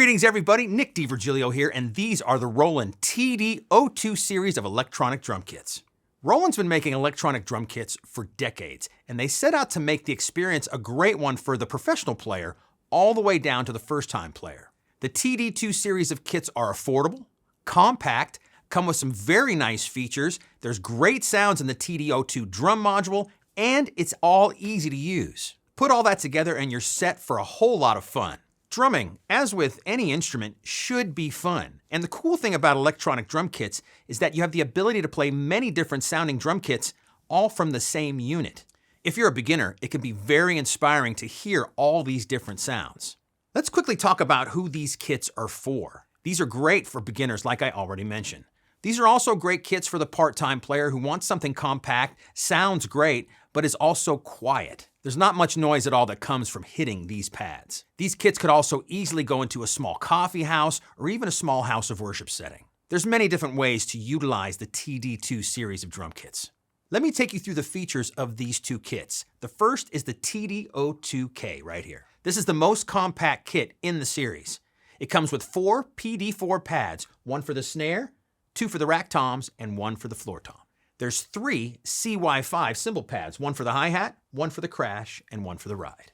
Greetings everybody, Nick DiVirgilio here, and these are the Roland TD-02 series of electronic drum kits. Roland's been making electronic drum kits for decades, and they set out to make the experience a great one for the professional player all the way down to the first-time player. The TD-02 series of kits are affordable, compact, come with some very nice features, there's great sounds in the TD-02 drum module, and it's all easy to use. Put all that together and you're set for a whole lot of fun. Drumming, as with any instrument, should be fun. And the cool thing about electronic drum kits is that you have the ability to play many different sounding drum kits all from the same unit. If you're a beginner, it can be very inspiring to hear all these different sounds. Let's quickly talk about who these kits are for. These are great for beginners like I already mentioned. These are also great kits for the part-time player who wants something compact, sounds great, but is also quiet. There's not much noise at all that comes from hitting these pads. These kits could also easily go into a small coffee house or even a small house of worship setting. There's many different ways to utilize the TD-02 series of drum kits. Let me take you through the features of these two kits. The first is the TD-02K right here. This is the most compact kit in the series. It comes with 4 PD4 pads, one for the snare, 2 for the rack toms, and 1 for the floor tom. There's 3 CY5 cymbal pads, 1 for the hi-hat, 1 for the crash, and 1 for the ride.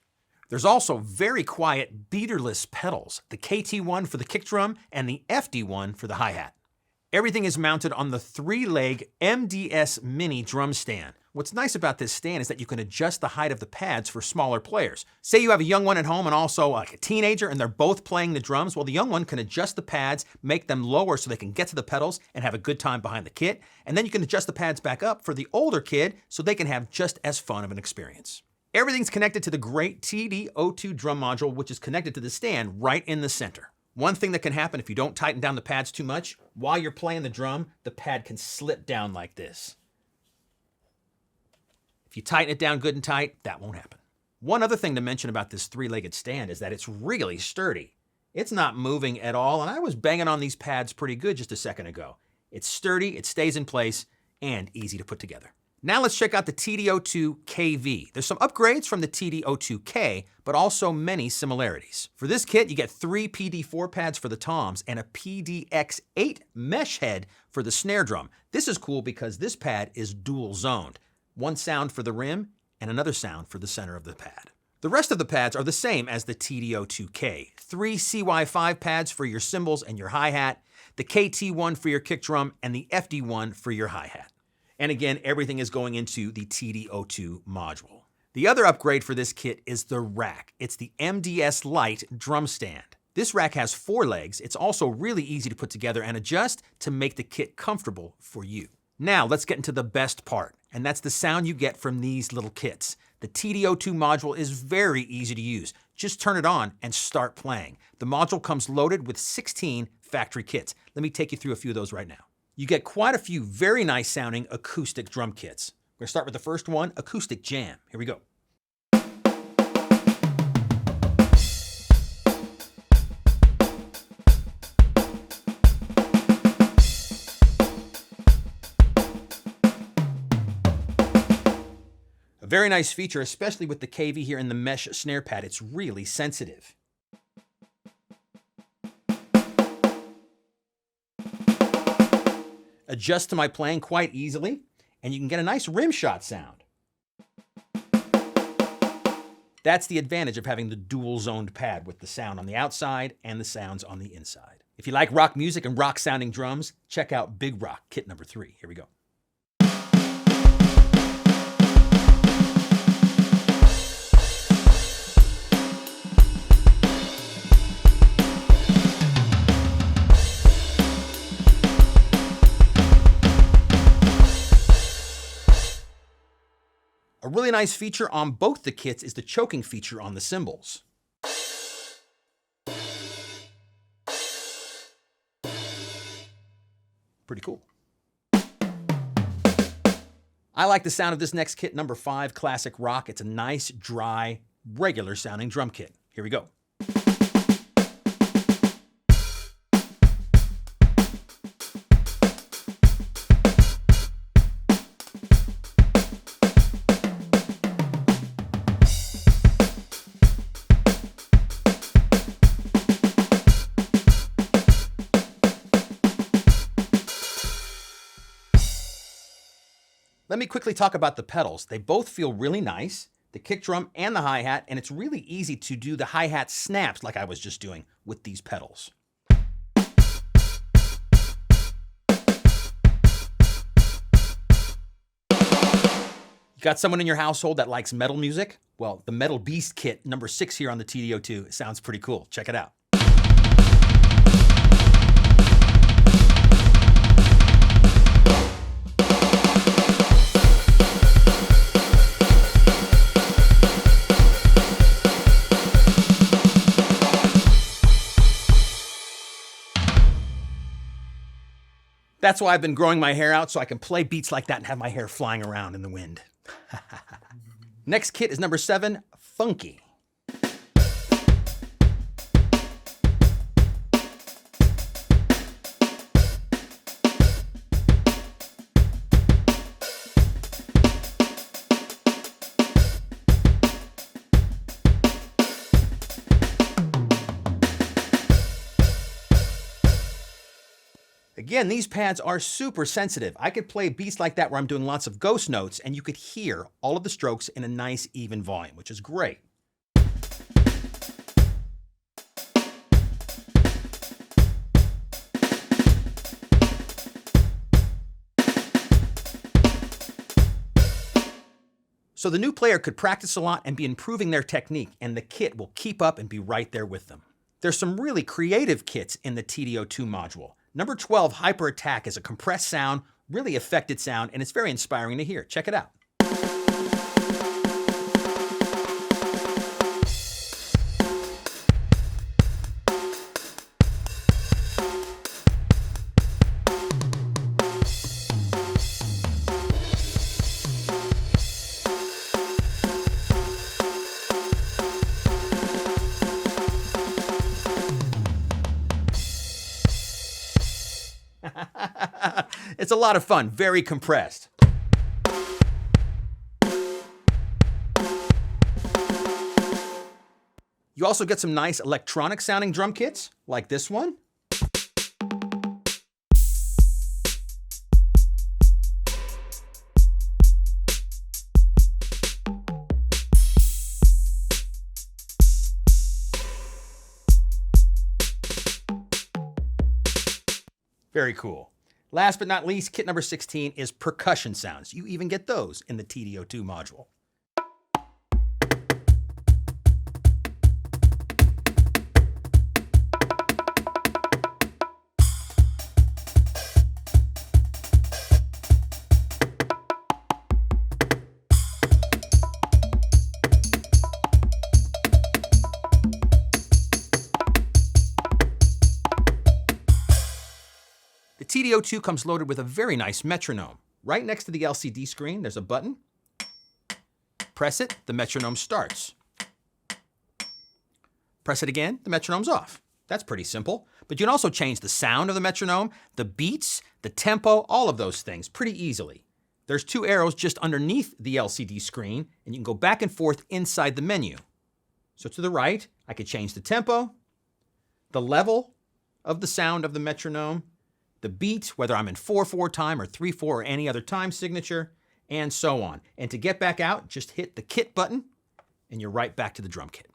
There's also very quiet beaterless pedals, the KT1 for the kick drum and the FD1 for the hi-hat. Everything is mounted on the 3-leg MDS Mini drum stand. What's nice about this stand is that you can adjust the height of the pads for smaller players. Say you have a young one at home and also like a teenager and they're both playing the drums. Well, the young one can adjust the pads, make them lower so they can get to the pedals and have a good time behind the kit. And then you can adjust the pads back up for the older kid so they can have just as fun of an experience. Everything's connected to the great TD-02 drum module, which is connected to the stand right in the center. One thing that can happen if you don't tighten down the pads too much, while you're playing the drum, the pad can slip down like this. If you tighten it down good and tight, that won't happen. One other thing to mention about this 3-legged stand is that it's really sturdy. It's not moving at all, and I was banging on these pads pretty good just a second ago. It's sturdy, it stays in place, and easy to put together. Now let's check out the TD-02KV. There's some upgrades from the TD-02K, but also many similarities. For this kit, you get 3 PD4 pads for the toms and a PDX8 mesh head for the snare drum. This is cool because this pad is dual zoned. One sound for the rim and another sound for the center of the pad. The rest of the pads are the same as the TD-02K. 3 CY5 pads for your cymbals and your hi-hat, the KT1 for your kick drum, and the FD1 for your hi-hat. And again, everything is going into the TD-02 module. The other upgrade for this kit is the rack. It's the MDS Lite drum stand. This rack has 4 legs. It's also really easy to put together and adjust to make the kit comfortable for you. Now let's get into the best part, and that's the sound you get from these little kits. The TD-02 module is very easy to use. Just turn it on and start playing. The module comes loaded with 16 factory kits. Let me take you through a few of those right now. You get quite a few very nice sounding acoustic drum kits. We're gonna start with the first one, Acoustic Jam. Here we go. A very nice feature, especially with the KV here in the mesh snare pad. It's really sensitive. Adjust to my playing quite easily, and you can get a nice rim shot sound. That's the advantage of having the dual zoned pad with the sound on the outside and the sounds on the inside. If you like rock music and rock sounding drums, check out Big Rock kit number 3. Here we go. A really nice feature on both the kits is the choking feature on the cymbals. Pretty cool. I like the sound of this next kit, number 5, Classic Rock. It's a nice, dry, regular sounding drum kit. Here we go. Let me quickly talk about the pedals. They both feel really nice, the kick drum and the hi-hat, and it's really easy to do the hi-hat snaps like I was just doing with these pedals. You got someone in your household that likes metal music? Well, the Metal Beast kit number 6 here on the TD-02 sounds pretty cool. Check it out. That's why I've been growing my hair out, so I can play beats like that and have my hair flying around in the wind. Next kit is number 7, Funky. Again, these pads are super sensitive. I could play beats like that where I'm doing lots of ghost notes and you could hear all of the strokes in a nice even volume, which is great. So the new player could practice a lot and be improving their technique, and the kit will keep up and be right there with them. There's some really creative kits in the TD-02 module. Number 12, Hyper Attack, is a compressed sound, really affected sound, and it's very inspiring to hear. Check it out. It's a lot of fun, very compressed. You also get some nice electronic sounding drum kits, like this one. Very cool. Last but not least, kit number 16 is percussion sounds. You even get those in the TD-02 module. The TD-02 comes loaded with a very nice metronome. Right next to the LCD screen, there's a button. Press it, the metronome starts. Press it again, the metronome's off. That's pretty simple. But you can also change the sound of the metronome, the beats, the tempo, all of those things pretty easily. There's 2 arrows just underneath the LCD screen, and you can go back and forth inside the menu. So to the right, I could change the tempo, the level of the sound of the metronome, the beat, whether I'm in 4/4 time or 3/4 or any other time signature, and so on. And to get back out, just hit the kit button, and you're right back to the drum kit.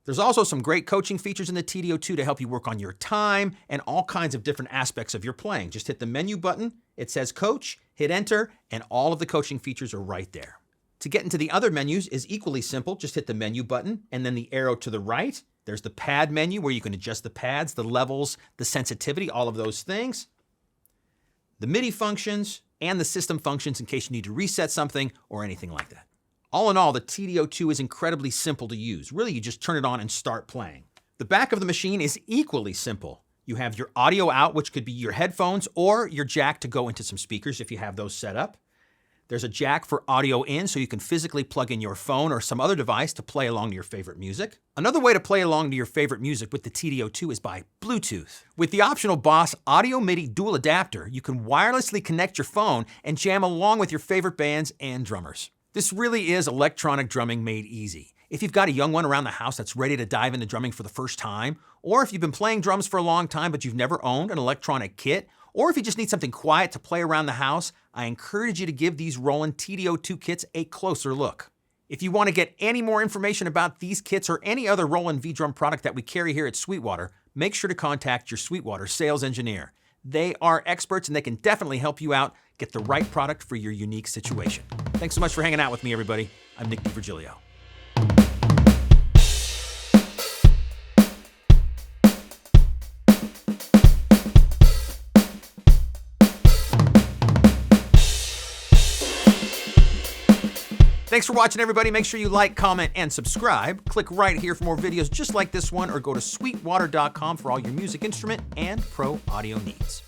There's also some great coaching features in the TD-02 to help you work on your time and all kinds of different aspects of your playing. Just hit the menu button, it says coach, hit enter, and all of the coaching features are right there. To get into the other menus is equally simple. Just hit the menu button and then the arrow to the right. There's the pad menu where you can adjust the pads, the levels, the sensitivity, all of those things. The MIDI functions, and the system functions in case you need to reset something or anything like that. All in all, the TD-02 is incredibly simple to use. Really, you just turn it on and start playing. The back of the machine is equally simple. You have your audio out, which could be your headphones or your jack to go into some speakers if you have those set up. There's a jack for audio in, so you can physically plug in your phone or some other device to play along to your favorite music. Another way to play along to your favorite music with the TD-02 is by Bluetooth. With the optional Boss Audio MIDI dual adapter, you can wirelessly connect your phone and jam along with your favorite bands and drummers. This really is electronic drumming made easy. If you've got a young one around the house that's ready to dive into drumming for the first time, or if you've been playing drums for a long time but you've never owned an electronic kit, or if you just need something quiet to play around the house, I encourage you to give these Roland TD-02 kits a closer look. If you want to get any more information about these kits or any other Roland V-Drum product that we carry here at Sweetwater, make sure to contact your Sweetwater sales engineer. They are experts and they can definitely help you out get the right product for your unique situation. Thanks so much for hanging out with me, everybody. I'm Nick DiVirgilio. Thanks for watching, everybody. Make sure you like, comment, and subscribe. Click right here for more videos just like this one, or go to sweetwater.com for all your music instrument and pro audio needs.